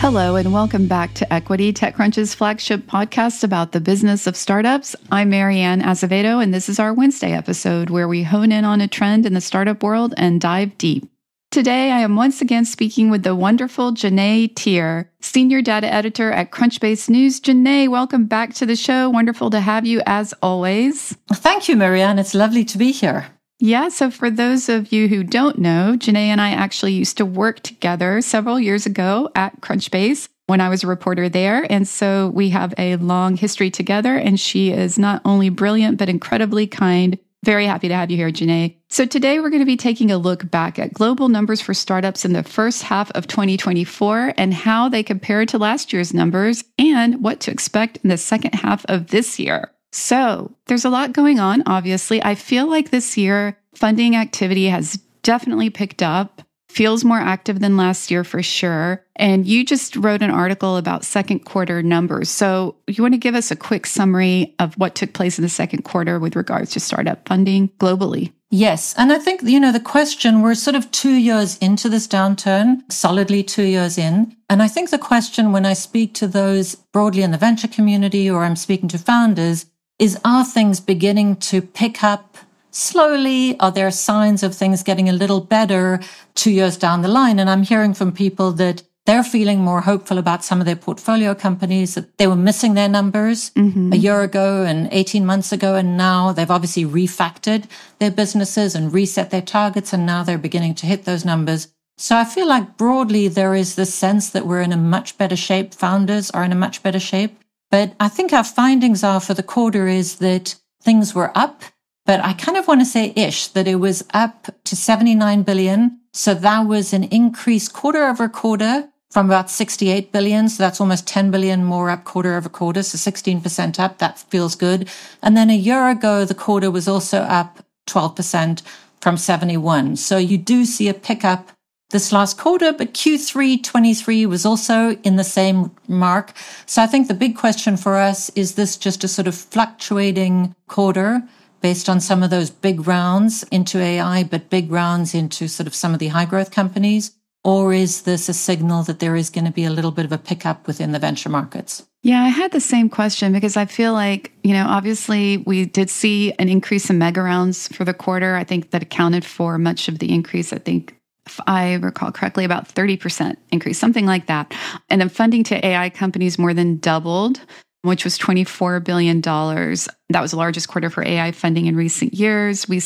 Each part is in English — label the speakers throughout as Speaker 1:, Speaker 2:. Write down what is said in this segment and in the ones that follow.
Speaker 1: Hello, and welcome back to Equity, TechCrunch's flagship podcast about the business of startups. I'm Marianne Azevedo, and this is our Wednesday episode where we hone in on a trend in the startup world and dive deep. Today, I am once again speaking with the wonderful Gené Teare, Senior Data Editor at Crunchbase News. Gené, welcome back to the show. Wonderful to have you as always.
Speaker 2: Thank you, Marianne. It's lovely to be here.
Speaker 1: Yeah, so for those of you who don't know, Gené and I actually used to work together several years ago at Crunchbase when I was a reporter there. And so we have a long history together, and she is not only brilliant, but incredibly kind. Very happy to have you here, Gené. So today we're going to be taking a look back at global numbers for startups in the first half of 2024 and how they compare to last year's numbers and what to expect in the second half of this year. So there's a lot going on, obviously. I feel like this year funding activity has definitely picked up, feels more active than last year for sure. And you just wrote an article about second quarter numbers. So you want to give us a quick summary of what took place in the second quarter with regards to startup funding globally?
Speaker 2: Yes. And I think, the question, we're sort of 2 years into this downturn, solidly 2 years in. And I think the question when I speak to those broadly in the venture community or I'm speaking to founders is, are things beginning to pick up slowly? Are there signs of things getting a little better 2 years down the line? And I'm hearing from people that they're feeling more hopeful about some of their portfolio companies, that they were missing their numbers a year ago and 18 months ago. And now they've obviously refactored their businesses and reset their targets. And now they're beginning to hit those numbers. So I feel like broadly there is this sense that we're in a much better shape. Founders are in a much better shape. But I think our findings are for the quarter is that things were up, but I kind of want to say that it was up to 79 billion. So that was an increase quarter over quarter from about 68 billion. So that's almost 10 billion more up quarter over quarter. So 16% up. That feels good. And then a year ago, the quarter was also up 12% from 71. So you do see a pickup this last quarter, but Q3 23 was also in the same mark. So I think the big question for us, is this just a sort of fluctuating quarter based on some of those big rounds into AI, but big rounds into sort of some of the high growth companies? Or is this a signal that there is going to be a little bit of a pickup within the venture markets?
Speaker 1: Yeah, I had the same question because I feel like, obviously we did see an increase in mega rounds for the quarter. I think that accounted for much of the increase. I think, if I recall correctly, about 30% increase, something like that. And then funding to AI companies more than doubled, which was $24 billion. That was the largest quarter for AI funding in recent years. We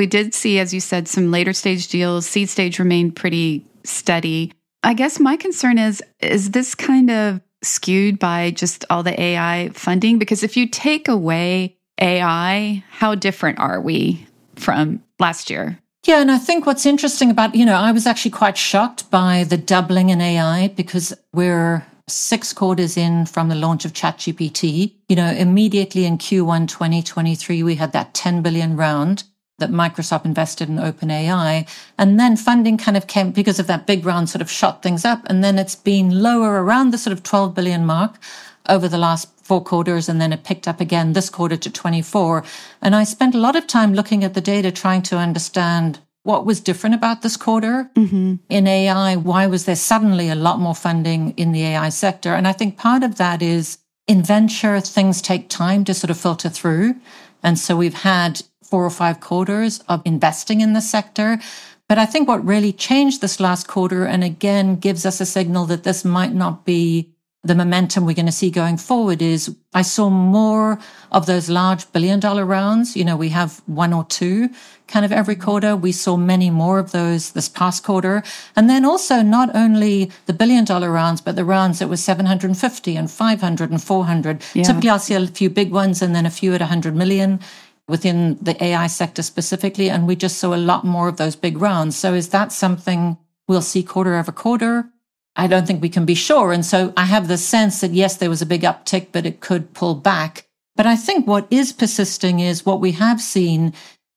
Speaker 1: did see, as you said, some later stage deals. Seed stage remained pretty steady. I guess my concern is this kind of skewed by just all the AI funding? Because if you take away AI, how different are we from last year?
Speaker 2: Yeah, and I think what's interesting about, I was actually quite shocked by the doubling in AI because we're 6 quarters in from the launch of ChatGPT. Immediately in Q1 2023, we had that 10 billion round that Microsoft invested in OpenAI. And then funding kind of came because of that big round, sort of shot things up. And then it's been lower around the sort of 12 billion mark over the last 4 quarters. And then it picked up again this quarter to 24. And I spent a lot of time looking at the data, trying to understand what was different about this quarter in AI. Why was there suddenly a lot more funding in the AI sector? And I think part of that is in venture, things take time to sort of filter through. And so we've had 4 or 5 quarters of investing in the sector. But I think what really changed this last quarter, and again gives us a signal that this might not be the momentum we're going to see going forward, is I saw more of those large $1 billion rounds. We have 1 or 2 kind of every quarter. We saw many more of those this past quarter. And then also not only the $1 billion rounds, but the rounds that were 750 and 500 and 400. Yeah. Typically, I'll see a few big ones and then a few at 100 million within the AI sector specifically. And we just saw a lot more of those big rounds. So is that something we'll see quarter over quarter? I don't think we can be sure. And so I have the sense that, yes, there was a big uptick, but it could pull back. But I think what is persisting is what we have seen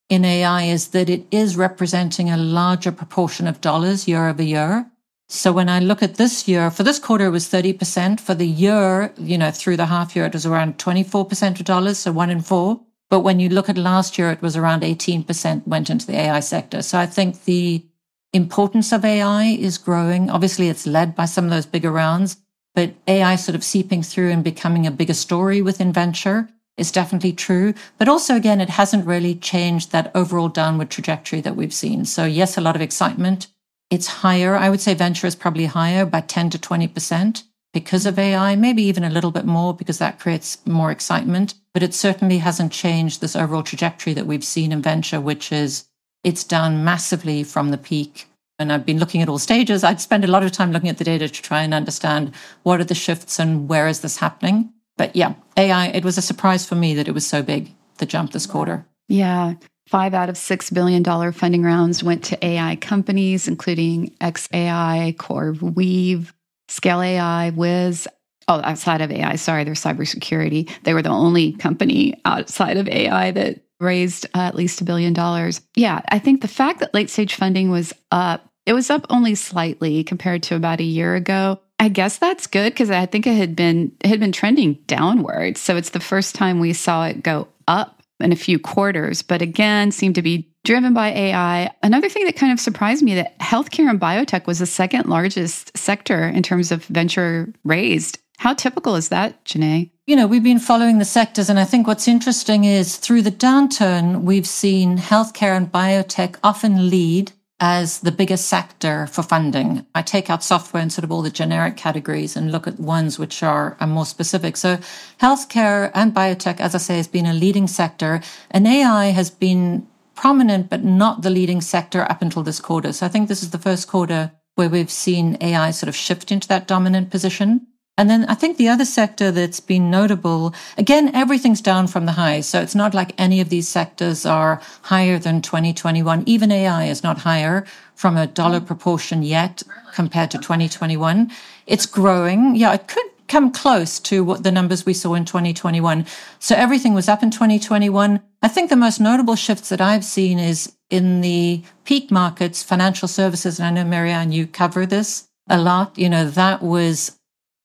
Speaker 2: in AI is that it is representing a larger proportion of dollars year over year. So when I look at this year, for this quarter, it was 30%. For the year, through the half year, it was around 24% of dollars, so 1 in 4. But when you look at last year, it was around 18% went into the AI sector. So I think the importance of AI is growing. Obviously, it's led by some of those bigger rounds, but AI sort of seeping through and becoming a bigger story within venture is definitely true. But also, again, it hasn't really changed that overall downward trajectory that we've seen. So yes, a lot of excitement. It's higher. I would say venture is probably higher by 10 to 20% because of AI, maybe even a little bit more because that creates more excitement. But it certainly hasn't changed this overall trajectory that we've seen in venture, which is it's down massively from the peak. And I've been looking at all stages. I'd spend a lot of time looking at the data to try and understand what are the shifts and where is this happening. But yeah, AI, it was a surprise for me that it was so big, the jump this quarter.
Speaker 1: Yeah. 5 out of $6 billion funding rounds went to AI companies, including XAI, CoreWeave, Scale AI, Wiz. Oh, outside of AI, sorry, they're cybersecurity. They were the only company outside of AI that raised at least $1 billion. Yeah, I think the fact that late stage funding was up, it was up only slightly compared to about a year ago. I guess that's good because I think it had been trending downward. So it's the first time we saw it go up in a few quarters, but again, seemed to be driven by AI. Another thing that kind of surprised me that healthcare and biotech was the second largest sector in terms of venture raised. How typical is that, Gené?
Speaker 2: You know, we've been following the sectors, and I think what's interesting is through the downturn, we've seen healthcare and biotech often lead as the biggest sector for funding. I take out software and sort of all the generic categories and look at ones which are more specific. So healthcare and biotech, as I say, has been a leading sector, and AI has been prominent, but not the leading sector up until this quarter. So I think this is the first quarter where we've seen AI sort of shift into that dominant position. And then I think the other sector that's been notable, again, everything's down from the highs. So it's not like any of these sectors are higher than 2021. Even AI is not higher from a dollar proportion yet compared to 2021. It's growing. Yeah, it could come close to what the numbers we saw in 2021. So everything was up in 2021. I think the most notable shifts that I've seen is in the peak markets, financial services. And I know, Marianne, you cover this a lot. You know, that was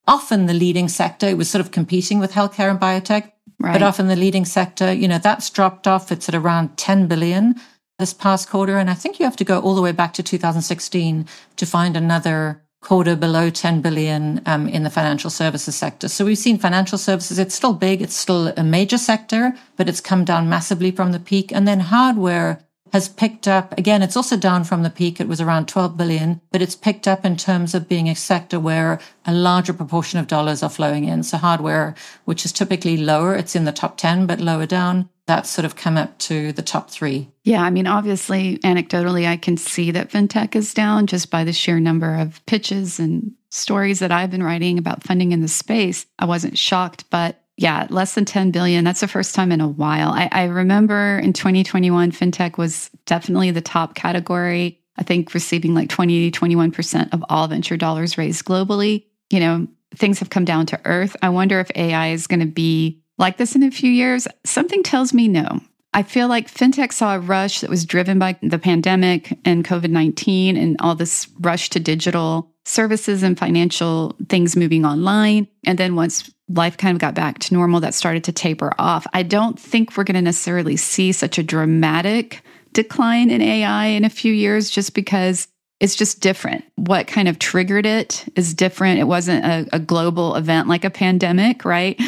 Speaker 2: often the leading sector. It was sort of competing with healthcare and biotech, right, but often the leading sector, you know, that's dropped off. It's at around 10 billion this past quarter. And I think you have to go all the way back to 2016 to find another quarter below 10 billion in the financial services sector. So we've seen financial services. It's still big. It's still a major sector, but it's come down massively from the peak. And then hardware has picked up. Again, it's also down from the peak. It was around 12 billion, but it's picked up in terms of being a sector where a larger proportion of dollars are flowing in. So hardware, which is typically lower, it's in the top 10, but lower down, that's sort of come up to the top 3.
Speaker 1: Yeah, I mean, obviously, anecdotally, I can see that fintech is down just by the sheer number of pitches and stories that I've been writing about funding in the space. I wasn't shocked, but yeah, less than 10 billion. That's the first time in a while. I remember in 2021, fintech was definitely the top category. I think receiving like 20 to 21% of all venture dollars raised globally. You know, things have come down to earth. I wonder if AI is going to be like this in a few years. Something tells me no. I feel like fintech saw a rush that was driven by the pandemic and COVID-19 and all this rush to digital services and financial things moving online. And then once life kind of got back to normal, that started to taper off. I don't think we're going to necessarily see such a dramatic decline in AI in a few years just because it's just different. What kind of triggered it is different. It wasn't a global event like a pandemic, right?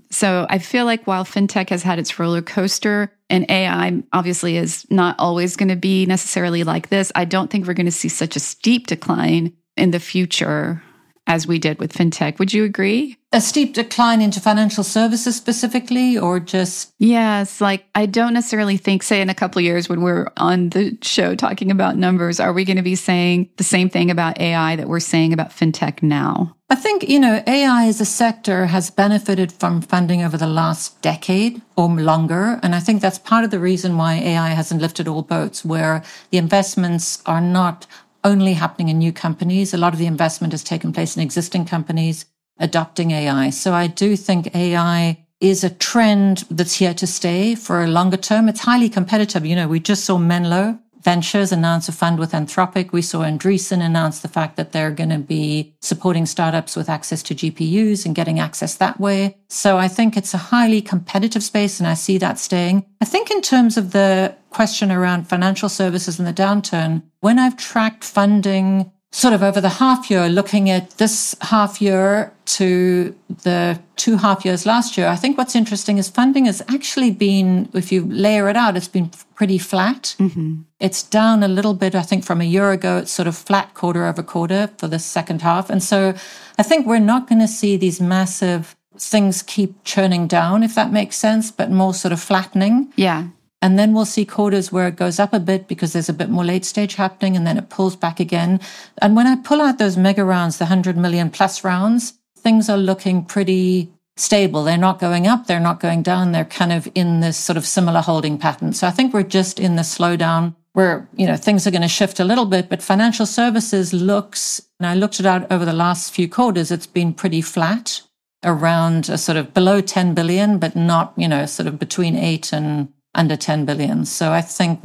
Speaker 1: So I feel like while fintech has had its roller coaster and AI obviously is not always going to be necessarily like this, I don't think we're going to see such a steep decline in the future as we did with fintech. Would you agree?
Speaker 2: A steep decline into financial services specifically, or just?
Speaker 1: Yes, like I don't necessarily think, say in a couple of years when we're on the show talking about numbers, are we going to be saying the same thing about AI that we're saying about fintech now?
Speaker 2: I think, you know, AI as a sector has benefited from funding over the last decade or longer. And I think that's part of the reason why AI hasn't lifted all boats, where the investments are not only happening in new companies. A lot of the investment has taken place in existing companies adopting AI. So I do think AI is a trend that's here to stay for a longer term. It's highly competitive. You know, we just saw Menlo Ventures announce a fund with Anthropic. We saw Andreessen announce the fact that they're going to be supporting startups with access to GPUs and getting access that way. So I think it's a highly competitive space, and I see that staying. I think in terms of the question around financial services and the downturn, when I've tracked funding sort of over the half year, looking at this half year to the 2 half years last year, I think what's interesting is funding has actually been, if you layer it out, it's been pretty flat. Mm-hmm. It's down a little bit, I think, from a year ago. It's sort of flat quarter over quarter for the second half. And so I think we're not going to see these massive things keep churning down, if that makes sense, but more sort of flattening.
Speaker 1: Yeah.
Speaker 2: And then we'll see quarters where it goes up a bit because there's a bit more late stage happening, and then it pulls back again. And when I pull out those mega rounds, the 100 million plus rounds, things are looking pretty stable. They're not going up, they're not going down. They're kind of in this sort of similar holding pattern. So I think we're just in the slowdown where, things are going to shift a little bit, but financial services looks, and I looked it out over the last few quarters, it's been pretty flat around a sort of below 10 billion, but not, sort of between 8 and under 10 billion. So I think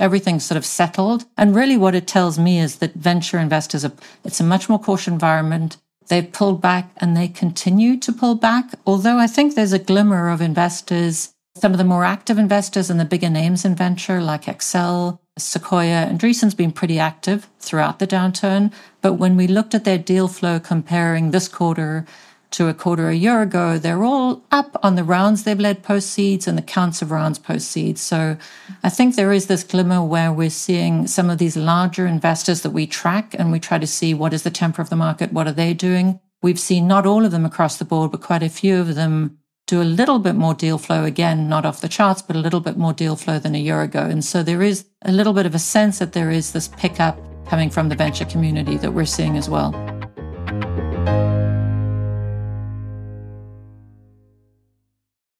Speaker 2: everything's sort of settled. And really what it tells me is that venture investors it's a much more cautious environment. They've pulled back and they continue to pull back. Although I think there's a glimmer of investors, some of the more active investors and the bigger names in venture like Excel, Sequoia, and Andreessen's been pretty active throughout the downturn. But when we looked at their deal flow comparing this quarter to a quarter a year ago, they're all up on the rounds they've led post-seeds and the counts of rounds post-seeds. So I think there is this glimmer where we're seeing some of these larger investors that we track and we try to see what is the temper of the market, what are they doing. We've seen not all of them across the board, but quite a few of them do a little bit more deal flow, again, not off the charts, but a little bit more deal flow than a year ago. And so there is a little bit of a sense that there is this pickup coming from the venture community that we're seeing as well.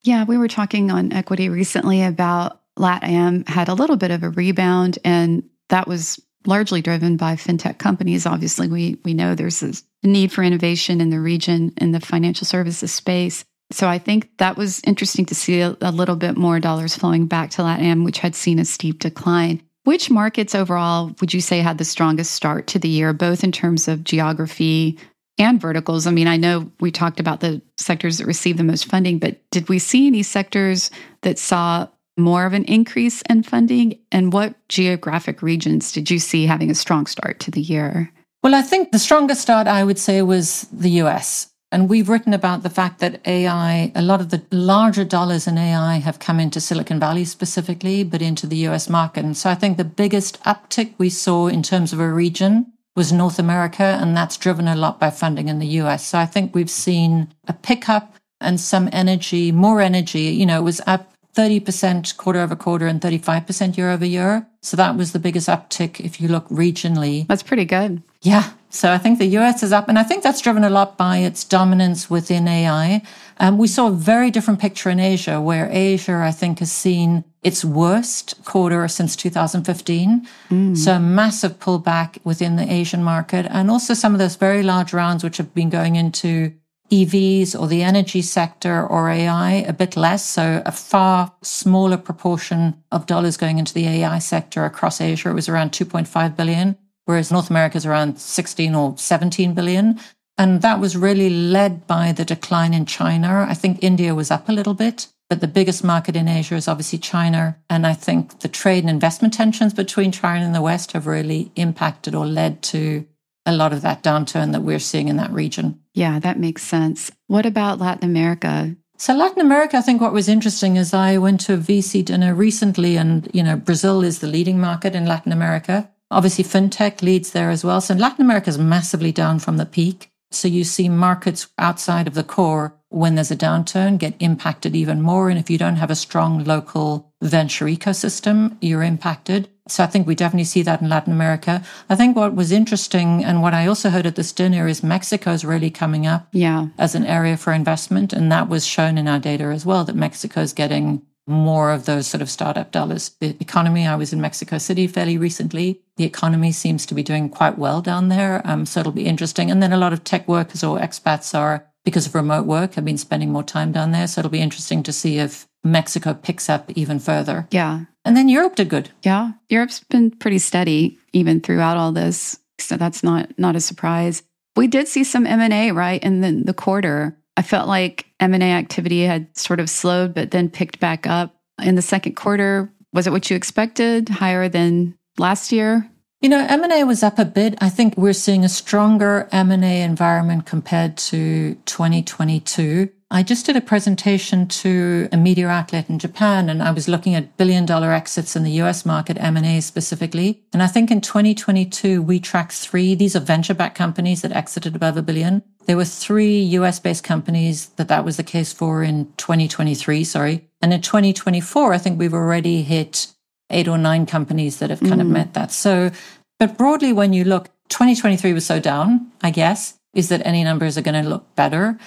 Speaker 1: Yeah, we were talking on Equity recently about LATAM had a little bit of a rebound, and that was largely driven by fintech companies. Obviously, we know there's a need for innovation in the region in the financial services space. So I think that was interesting to see a little bit more dollars flowing back to LATAM, which had seen a steep decline. Which markets overall would you say had the strongest start to the year, both in terms of geography and verticals? I mean, I know we talked about the sectors that received the most funding, but did we see any sectors that saw more of an increase in funding? And what geographic regions did you see having a strong start to the year?
Speaker 2: Well, I think the strongest start, I would say, was the US. And we've written about the fact that AI, a lot of the larger dollars in AI have come into Silicon Valley specifically, but into the US market. And so I think the biggest uptick we saw in terms of a region was North America, and that's driven a lot by funding in the US. So I think we've seen a pickup and some energy, more energy. It was up 30% quarter over quarter and 35% year over year. So that was the biggest uptick if you look regionally.
Speaker 1: That's pretty good.
Speaker 2: Yeah. So I think the US is up, and I think that's driven a lot by its dominance within AI. We saw a very different picture in Asia, where Asia, I think, has seen its worst quarter since 2015. So a massive pullback within the Asian market, and also some of those very large rounds which have been going into EVs or the energy sector or AI, a bit less. So a far smaller proportion of dollars going into the AI sector across Asia. It was around 2.5 billion, whereas North America is around 16 or 17 billion. And that was really led by the decline in China. I think India was up a little bit, but the biggest market in Asia is obviously China. And I think the trade and investment tensions between China and the West have really impacted or led to a lot of that downturn that we're seeing in that region.
Speaker 1: Yeah, that makes sense. What about Latin America?
Speaker 2: So Latin America, I think what was interesting is I went to a VC dinner recently, and, Brazil is the leading market in Latin America. Obviously, fintech leads there as well. So Latin America is massively down from the peak. So you see markets outside of the core, when there's a downturn, get impacted even more. And if you don't have a strong local venture ecosystem, you're impacted. So I think we definitely see that in Latin America. I think what was interesting, and what I also heard at this dinner, is Mexico is really coming up as an area for investment. And that was shown in our data as well, that Mexico is getting more of those sort of startup dollars. The economy, I was in Mexico City fairly recently. The economy seems to be doing quite well down there. So it'll be interesting. And then a lot of tech workers or expats are, because of remote work, have been spending more time down there. So it'll be interesting to see if Mexico picks up even further.
Speaker 1: Yeah.
Speaker 2: And then Europe did good.
Speaker 1: Yeah, Europe's been pretty steady even throughout all this. So that's not a surprise. We did see some M&A, right, in the quarter. I felt like M&A activity had sort of slowed, but then picked back up. In the second quarter, was it what you expected? Higher than last year?
Speaker 2: M&A was up a bit. I think we're seeing a stronger M&A environment compared to 2022. I just did a presentation to a media outlet in Japan, and I was looking at billion-dollar exits in the US market, M&A specifically. And I think in 2022, we tracked 3. These are venture-backed companies that exited above $1 billion. There were 3 US-based companies that was the case for in 2023, And in 2024, I think we've already hit 8 or 9 companies that have kind of met that. So, but broadly, when you look, 2023 was so down, I guess, is that any numbers are going to look better.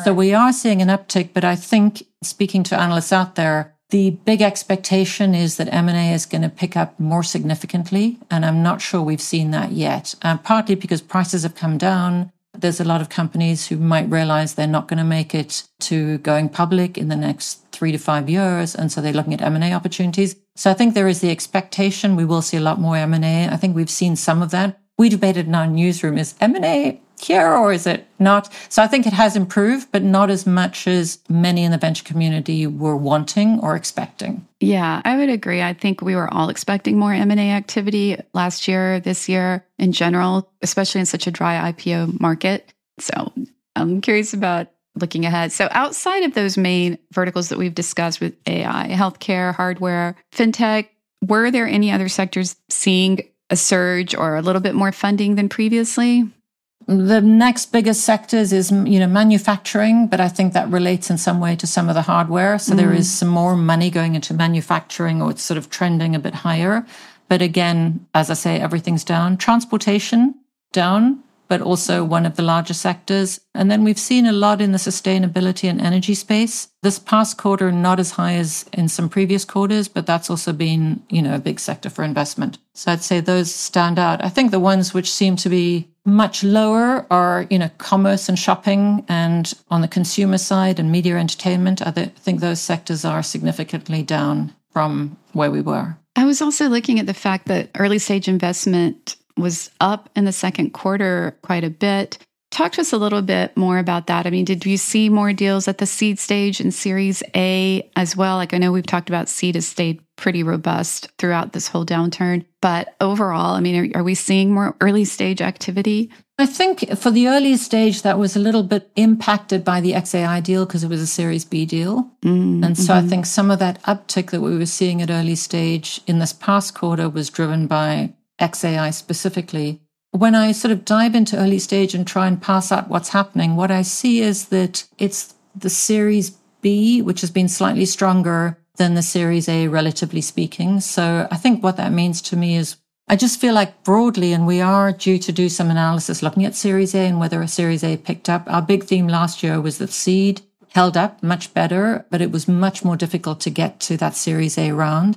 Speaker 2: So we are seeing an uptick, but I think, speaking to analysts out there, the big expectation is that M&A is going to pick up more significantly, and I'm not sure we've seen that yet. Partly because prices have come down. There's a lot of companies who might realize they're not going to make it to going public in the next 3 to 5 years, and so they're looking at M&A opportunities. So I think there is the expectation we will see a lot more M&A. I think we've seen some of that. We debated in our newsroom, is M&A here or is it not? So I think it has improved, but not as much as many in the venture community were wanting or expecting.
Speaker 1: Yeah, I would agree. I think we were all expecting more M&A activity last year, this year in general, especially in such a dry IPO market. So I'm curious about looking ahead. So outside of those main verticals that we've discussed with AI, healthcare, hardware, fintech, were there any other sectors seeing a surge or a little bit more funding than previously?
Speaker 2: The next biggest sectors is, manufacturing, but I think that relates in some way to some of the hardware. So there is some more money going into manufacturing, or it's sort of trending a bit higher. But again, as I say, everything's down. Transportation, down, but also one of the larger sectors. And then we've seen a lot in the sustainability and energy space. This past quarter, not as high as in some previous quarters, but that's also been, a big sector for investment. So I'd say those stand out. I think the ones which seem to be much lower are, commerce and shopping, and on the consumer side and media entertainment. I think those sectors are significantly down from where we were.
Speaker 1: I was also looking at the fact that early stage investment was up in the second quarter quite a bit. Talk to us a little bit more about that. I mean, did you see more deals at the seed stage and Series A as well? Like, I know we've talked about seed has stayed pretty robust throughout this whole downturn, but overall, I mean, are we seeing more early stage activity?
Speaker 2: I think for the early stage, that was a little bit impacted by the XAI deal because it was a Series B deal. And so I think some of that uptick that we were seeing at early stage in this past quarter was driven by XAI specifically. When I sort of dive into early stage and try and parse out what's happening, what I see is that it's the Series B, which has been slightly stronger than the Series A, relatively speaking. So I think what that means to me is I just feel like broadly, and we are due to do some analysis looking at Series A and whether a Series A picked up. Our big theme last year was that seed held up much better, but it was much more difficult to get to that Series A round.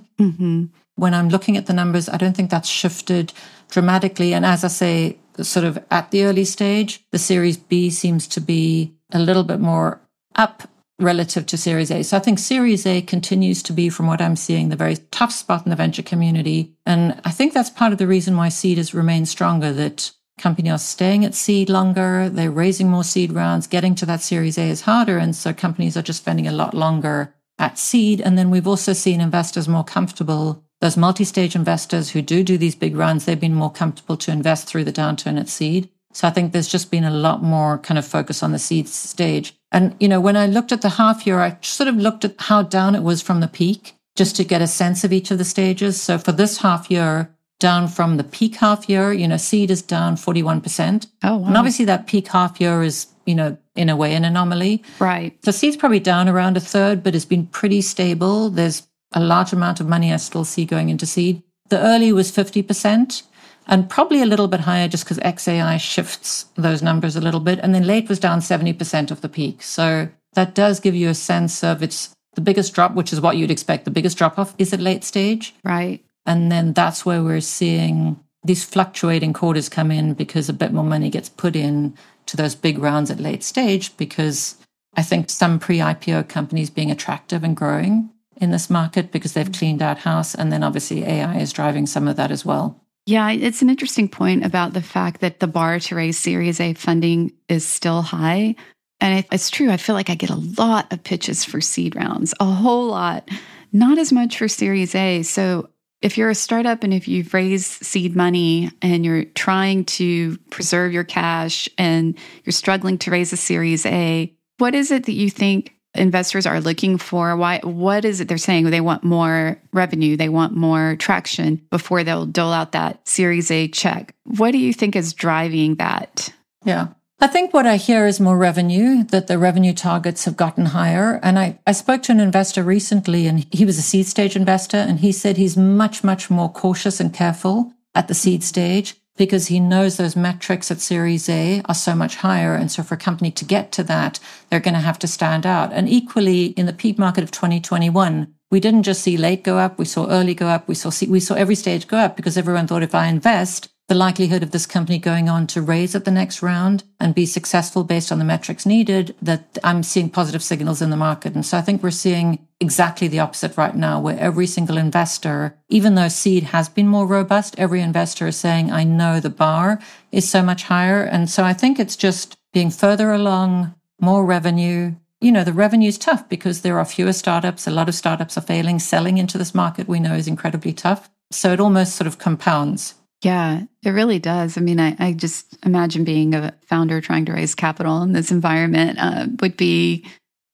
Speaker 2: When I'm looking at the numbers, I don't think that's shifted dramatically. And as I say, sort of at the early stage, the Series B seems to be a little bit more up relative to Series A. So I think Series A continues to be, from what I'm seeing, the very tough spot in the venture community. And I think that's part of the reason why seed has remained stronger, that companies are staying at seed longer, they're raising more seed rounds, getting to that Series A is harder. And so companies are just spending a lot longer at seed. And then we've also seen investors more comfortable. Those multi-stage investors who do these big runs, they've been more comfortable to invest through the downturn at seed. So I think there's just been a lot more kind of focus on the seed stage. And, when I looked at the half year, I sort of looked at how down it was from the peak, just to get a sense of each of the stages. So for this half year, down from the peak half year, seed is down 41%.
Speaker 1: Oh, wow.
Speaker 2: And obviously that peak half year is, in a way, an anomaly.
Speaker 1: Right.
Speaker 2: So seed's probably down around a third, but it's been pretty stable. There's a large amount of money I still see going into seed. The early was 50%, and probably a little bit higher just because XAI shifts those numbers a little bit. And then late was down 70% of the peak. So that does give you a sense of it's the biggest drop, which is what you'd expect. The biggest drop off is at late stage.
Speaker 1: Right.
Speaker 2: And then that's where we're seeing these fluctuating quarters come in, because a bit more money gets put in to those big rounds at late stage, because I think some pre-IPO companies being attractive and growing. in this market because they've cleaned out house. And then obviously AI is driving some of that as well.
Speaker 1: Yeah, it's an interesting point about the fact that the bar to raise Series A funding is still high. And it's true. I feel like I get a lot of pitches for seed rounds, a whole lot, not as much for Series A. So if you're a startup and if you've raised seed money and you're trying to preserve your cash and you're struggling to raise a Series A, what is it that you think investors are looking for? What is it they're saying? They want more revenue. They want more traction before they'll dole out that Series A check. What do you think is driving that?
Speaker 2: Yeah. I think what I hear is more revenue, that the revenue targets have gotten higher. And I spoke to an investor recently, and he was a seed stage investor, and he said he's much, much more cautious and careful at the seed stage because he knows those metrics at Series A are so much higher. And so for a company to get to that, they're going to have to stand out. And equally, in the peak market of 2021, we didn't just see late go up, we saw early go up, we saw every stage go up because everyone thought if I invest, the likelihood of this company going on to raise at the next round and be successful based on the metrics needed, that I'm seeing positive signals in the market. And so I think we're seeing exactly the opposite right now, where every single investor, even though seed has been more robust, every investor is saying, I know the bar is so much higher. And so I think it's just being further along, more revenue. You know, the revenue is tough because there are fewer startups. A lot of startups are failing. Selling into this market, we know, is incredibly tough. So it almost sort of compounds.
Speaker 1: Yeah, it really does. I mean, I just imagine being a founder trying to raise capital in this environment would be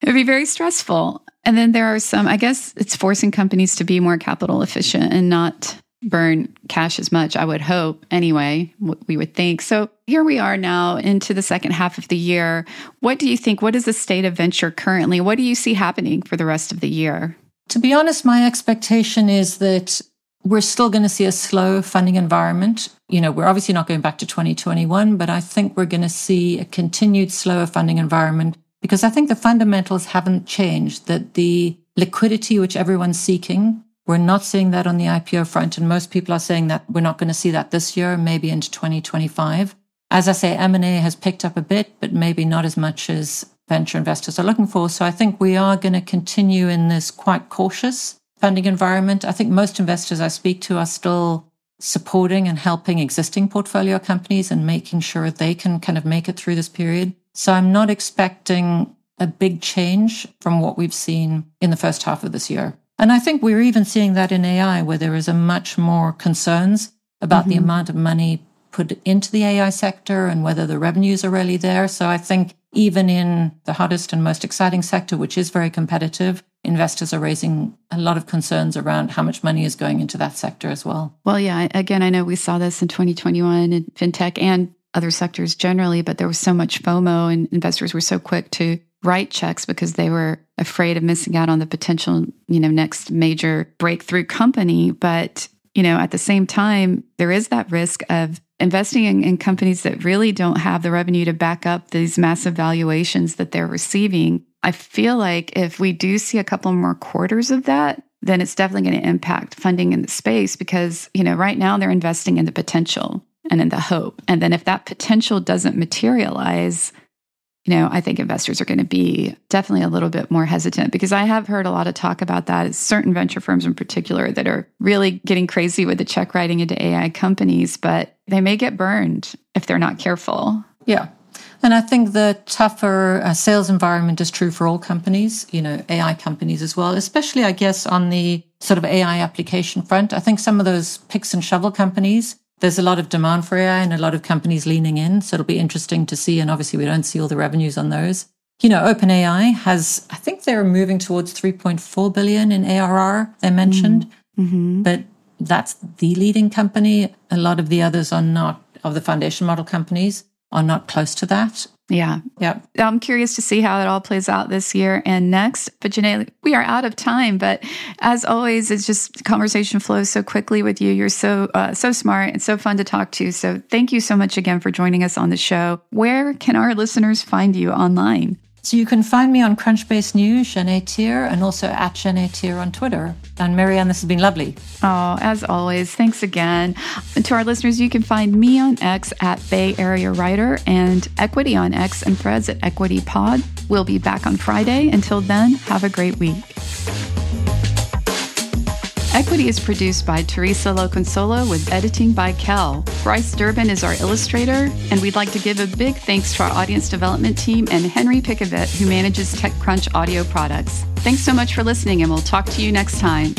Speaker 1: very stressful. And then there are some, I guess it's forcing companies to be more capital efficient and not burn cash as much, I would hope anyway, we would think. So here we are now into the second half of the year. What do you think? What is the state of venture currently? What do you see happening for the rest of the year?
Speaker 2: To be honest, my expectation is that we're still going to see a slow funding environment. You know, we're obviously not going back to 2021, but I think we're going to see a continued slower funding environment because I think the fundamentals haven't changed, that the liquidity which everyone's seeking, we're not seeing that on the IPO front. And most people are saying that we're not going to see that this year, maybe into 2025. As I say, M&A has picked up a bit, but maybe not as much as venture investors are looking for. So I think we are going to continue in this quite cautious funding environment. I think most investors I speak to are still supporting and helping existing portfolio companies and making sure they can kind of make it through this period. So I'm not expecting a big change from what we've seen in the first half of this year. And I think we're even seeing that in AI, where there is a much more concerns about the amount of money put into the AI sector and whether the revenues are really there. So I think even in the hottest and most exciting sector, which is very competitive, investors are raising a lot of concerns around how much money is going into that sector as well.
Speaker 1: Well, yeah, again, I know we saw this in 2021 in fintech and other sectors generally, but there was so much FOMO and investors were so quick to write checks because they were afraid of missing out on the potential, next major breakthrough company. But, at the same time, there is that risk of investing in companies that really don't have the revenue to back up these massive valuations that they're receiving. I feel like if we do see a couple more quarters of that, then it's definitely going to impact funding in the space because, right now they're investing in the potential and in the hope. And then if that potential doesn't materialize, I think investors are going to be definitely a little bit more hesitant because I have heard a lot of talk about that. It's certain venture firms in particular that are really getting crazy with the check writing into AI companies, but they may get burned if they're not careful.
Speaker 2: Yeah. And I think the tougher sales environment is true for all companies, AI companies as well, especially, I guess, on the sort of AI application front. I think some of those picks and shovel companies, there's a lot of demand for AI and a lot of companies leaning in. So it'll be interesting to see. And obviously, we don't see all the revenues on those. OpenAI has, I think they're moving towards 3.4 billion in ARR, they mentioned. Mm-hmm. But that's the leading company. A lot of the others are not, of the foundation model companies, are not close to that.
Speaker 1: Yeah. I'm curious to see how it all plays out this year and next. But Gené, we are out of time. But as always, it's just conversation flows so quickly with you. You're so smart and so fun to talk to. So thank you so much again for joining us on the show. Where can our listeners find you online?
Speaker 2: So you can find me on Crunchbase News, Gené Teare, and also at Gené Teare on Twitter. And Marianne, this has been lovely.
Speaker 1: Oh, as always, thanks again. And to our listeners, you can find me on X at Bay Area Writer and Equity on X and Threads at Equity Pod. We'll be back on Friday. Until then, have a great week. Equity is produced by Teresa Loconsolo with editing by Kel. Bryce Durbin is our illustrator, and we'd like to give a big thanks to our audience development team and Henry Pickavett, who manages TechCrunch audio products. Thanks so much for listening, and we'll talk to you next time.